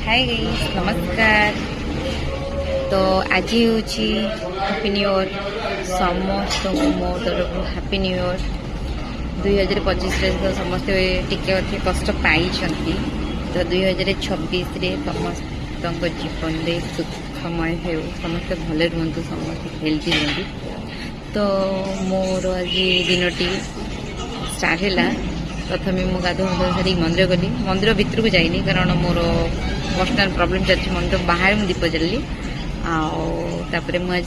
Hi guys नमस्कार। तो आज हूँ हैप्पी न्यू ईयर समस्त मो तरफ हैप्पी न्यू ईयर 2025 तो समस्ते टिके कष्ट पाई तो 2026 समस्त जीवन में सुखमय हो समस्ते भले रुहतु समस्त हेल्थी रुहतु। तो मोर आज दिनटी स्टार्ट है प्रथम मु गाधुआ सारी मंदिर गली मंदिर भितर को जाइनी कारण मोर पर्सनाल प्रॉब्लम चलती मंदिर बाहर मुझे दीप जल्ली आपर मुझे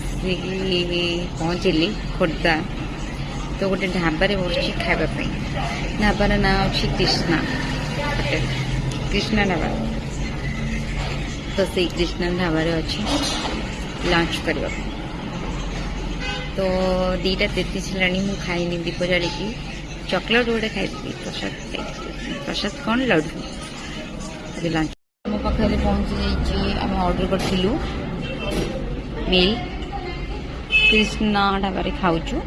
पहुँचली खोर्धा। तो गोटे ढाबार बस खावाई ढाबार ना अच्छी कृष्णा होटेल कृष्णा ढाबा। तो से कृष्णा ढाबार अच्छी लंच करवा तो 2:33 है खाईनी दीप जाड़ी चॉकलेट गोटे खाई प्रसाद कौन लड्डू लंच मो पाखे पहुँची जाइए। आम ऑर्डर करूँ मिल कृष्णा ढाबार खाऊचु।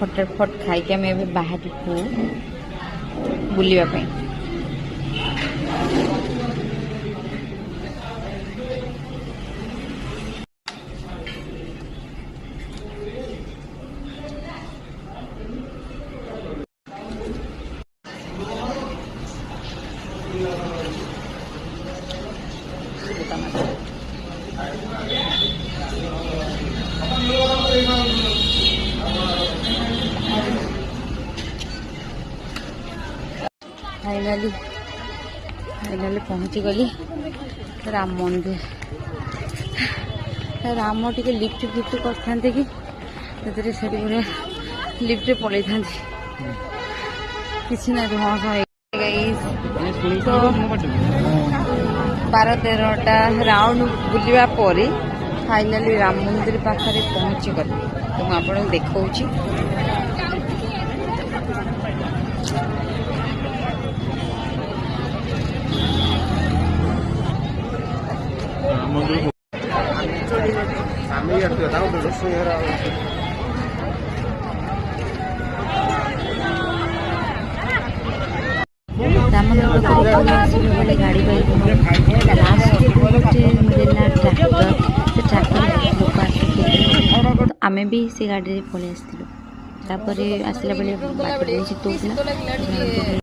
फटाफट खाई आम ए बाहर को बुलावाई फाइनाली पहुँची गली राम मंदिर। राम टे लिफ्ट फिफ्ट करते कि बढ़िया लिफ्ट पलि था कि ना तो 12-13टा राउंड बुलवा पर फाइनाली राम मंदिर पाखे पहुँची गली। तो मुझे आपको देखा गाड़ी आमे भी से गाड़ी पलि आसलू आसला बेले शीत होता।